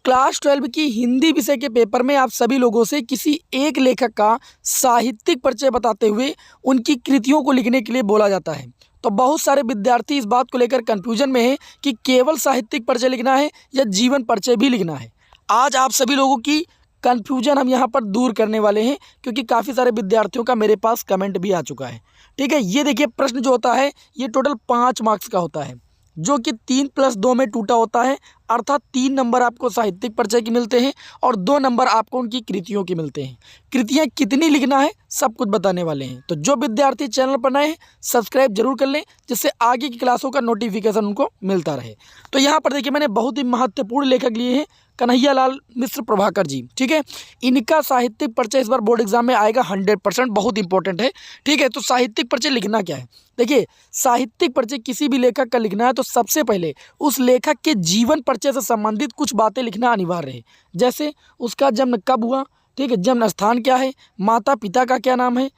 Class 12 की हिंदी विषय के पेपर में आप सभी लोगों से किसी एक लेखक का साहित्यिक परिचय बताते हुए उनकी कृतियों को लिखने के लिए बोला जाता है। तो बहुत सारे विद्यार्थी इस बात को लेकर कन्फ्यूजन में हैं कि केवल साहित्यिक परिचय लिखना है या जीवन परिचय भी लिखना है। आज आप सभी लोगों की कन्फ्यूजन हम यहाँ पर दूर करने वाले हैं, क्योंकि काफ़ी सारे विद्यार्थियों का मेरे पास कमेंट भी आ चुका है। ठीक है, ये देखिए प्रश्न जो होता है ये टोटल 5 मार्क्स का होता है, जो कि 3+2 में टूटा होता है। अर्थात 3 नंबर आपको साहित्यिक परिचय के मिलते हैं और 2 नंबर आपको उनकी कृतियों के मिलते हैं। कृतियाँ कितनी लिखना है सब कुछ बताने वाले हैं। तो जो विद्यार्थी चैनल पर नए हैं सब्सक्राइब जरूर कर लें, जिससे आगे की क्लासों का नोटिफिकेशन उनको मिलता रहे। तो यहाँ पर देखिए मैंने बहुत ही महत्वपूर्ण लेखक लिए हैं, कन्हैयालाल मिश्र प्रभाकर जी। ठीक है, इनका साहित्यिक परिचय इस बार बोर्ड एग्जाम में आएगा 100%, बहुत इंपॉर्टेंट है। ठीक है, तो साहित्यिक परिचय लिखना क्या है? देखिए, साहित्यिक परिचय किसी भी लेखक का लिखना है तो सबसे पहले उस लेखक के जीवन परिचय से संबंधित कुछ बातें लिखना अनिवार्य है। जैसे उसका जन्म कब हुआ, ठीक है, जन्म स्थान क्या है, माता पिता का क्या नाम है।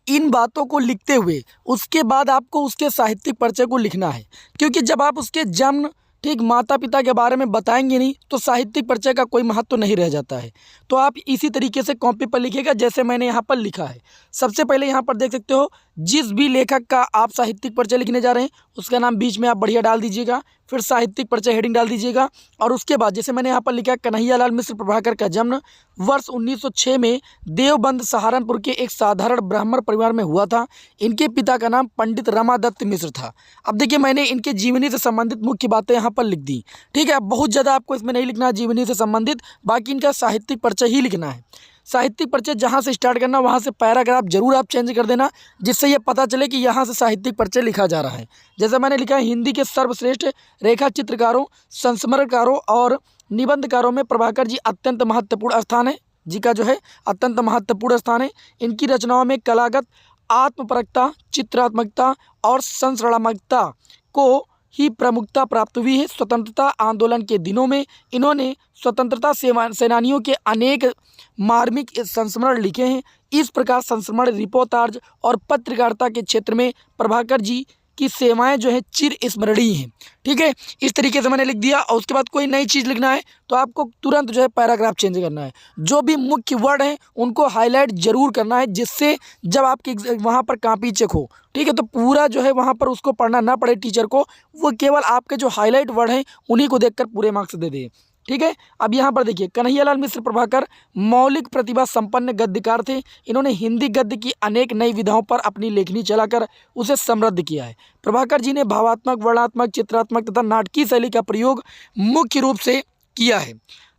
इन बातों को लिखते हुए उसके बाद आपको उसके साहित्यिक परिचय को लिखना है, क्योंकि जब आप उसके जन्म, ठीक, माता पिता के बारे में बताएंगे नहीं तो साहित्यिक परिचय का कोई महत्व नहीं रह जाता है। तो आप इसी तरीके से कॉपी पर लिखिएगा जैसे मैंने यहाँ पर लिखा है। सबसे पहले यहाँ पर देख सकते हो, जिस भी लेखक का आप साहित्यिक परिचय लिखने जा रहे हैं उसका नाम बीच में आप बढ़िया डाल दीजिएगा, फिर साहित्यिक परिचय हेडिंग डाल दीजिएगा। और उसके बाद जैसे मैंने यहाँ पर लिखा है, कन्हैयालाल मिश्र प्रभाकर का जन्म वर्ष 1906 में देवबंद सहारनपुर के एक साधारण ब्राह्मण परिवार में हुआ था। इनके पिता का नाम पंडित रमादत्त मिश्र था। अब देखिए मैंने इनके जीवनी से संबंधित मुख्य बातें यहाँ पर लिख दी। ठीक है, बहुत ज़्यादा आपको इसमें नहीं लिखना है जीवनी से संबंधित, बाकी इनका साहित्यिक परिचय ही लिखना है। साहित्यिक परिचय जहाँ से स्टार्ट करना वहाँ से पैराग्राफ जरूर आप चेंज कर देना, जिससे ये पता चले कि यहाँ से साहित्यिक परिचय लिखा जा रहा है। जैसे मैंने लिखा है, हिंदी के सर्वश्रेष्ठ रेखा चित्रकारों, संस्मरणकारों और निबंधकारों में प्रभाकर जी अत्यंत महत्वपूर्ण स्थान है। जी का जो है अत्यंत महत्वपूर्ण स्थान है। इनकी रचनाओं में कलागत आत्मपरकता, चित्रात्मकता और संस्मरणात्मकता को ही प्रमुखता प्राप्त हुई है। स्वतंत्रता आंदोलन के दिनों में इन्होंने स्वतंत्रता सेनानियों के अनेक मार्मिक संस्मरण लिखे हैं। इस प्रकार संस्मरण, रिपोर्टाज और पत्रकारिता के क्षेत्र में प्रभाकर जी की सेवाएं जो है चिर स्मरणीय हैं। ठीक है, इस तरीके से मैंने लिख दिया। और उसके बाद कोई नई चीज़ लिखना है तो आपको तुरंत जो है पैराग्राफ चेंज करना है। जो भी मुख्य वर्ड हैं उनको हाईलाइट जरूर करना है, जिससे जब आपके वहाँ पर कॉपी चेक हो, ठीक है, तो पूरा जो है वहाँ पर उसको पढ़ना ना पड़े टीचर को, वो केवल आपके जो हाईलाइट वर्ड हैं उन्हीं को देखकर पूरे मार्क्स दे दे। ठीक है, अब यहाँ पर देखिए, कन्हैयालाल मिश्र प्रभाकर मौलिक प्रतिभा संपन्न गद्यकार थे। इन्होंने हिंदी गद्य की अनेक नई विधाओं पर अपनी लेखनी चलाकर उसे समृद्ध किया है। प्रभाकर जी ने भावात्मक, वर्णनात्मक, चित्रात्मक तथा नाटकीय शैली का प्रयोग मुख्य रूप से किया है।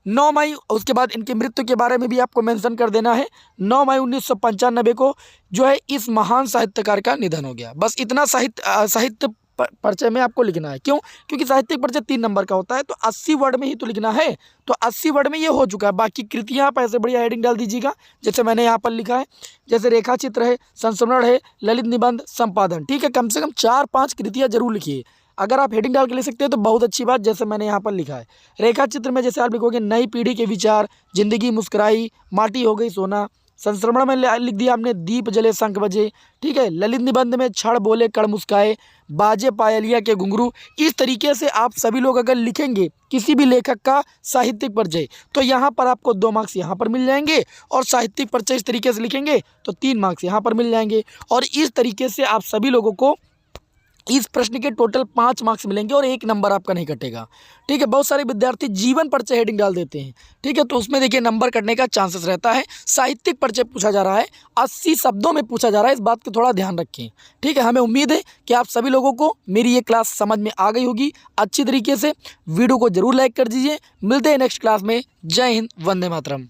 9 मई, उसके बाद इनकी मृत्यु के बारे में भी आपको मेंशन कर देना है। 9 मई 1995 को जो है इस महान साहित्यकार का निधन हो गया। बस इतना साहित्य परिचय में आपको लिखना है। क्यों? क्योंकि साहित्यिक परिचय 3 नंबर का होता है, तो 80 वर्ड में ही तो लिखना है। तो 80 वर्ड में ये हो चुका है। बाकी कृतियाँ आप ऐसे बढ़िया हेडिंग डाल दीजिएगा जैसे मैंने यहाँ पर लिखा है। जैसे रेखा चित्र है, संस्मरण है, ललित निबंध, संपादन। ठीक है, कम से कम 4-5 कृतियाँ जरूर लिखिए। अगर आप हेडिंग डाल के लिख सकते हैं तो बहुत अच्छी बात, जैसे मैंने यहाँ पर लिखा है। रेखा चित्र में जैसे आप लिखोगे, नई पीढ़ी के विचार, जिंदगी मुस्कुराई, माटी हो गई सोना। संस्मरण में लिख दिया आपने, दीप जले शंख बजे। ठीक है, ललित निबंध में क्षण बोले कण मुस्काए, बाजे पायलिया के घुंघरू। इस तरीके से आप सभी लोग अगर लिखेंगे किसी भी लेखक का साहित्यिक परिचय तो यहाँ पर आपको 2 मार्क्स यहाँ पर मिल जाएंगे, और साहित्यिक परिचय इस तरीके से लिखेंगे तो 3 मार्क्स यहाँ पर मिल जाएंगे। और इस तरीके से आप सभी लोगों को इस प्रश्न के टोटल 5 मार्क्स मिलेंगे और 1 नंबर आपका नहीं कटेगा। ठीक है, बहुत सारे विद्यार्थी जीवन परिचय हेडिंग डाल देते हैं। ठीक है, तो उसमें देखिए नंबर कटने का चांसेस रहता है। साहित्यिक परिचय पूछा जा रहा है, 80 शब्दों में पूछा जा रहा है, इस बात का थोड़ा ध्यान रखें। ठीक है, हमें उम्मीद है कि आप सभी लोगों को मेरी ये क्लास समझ में आ गई होगी अच्छी तरीके से। वीडियो को जरूर लाइक कर दीजिए। मिलते हैं नेक्स्ट क्लास में। जय हिंद, वंदे मातरम।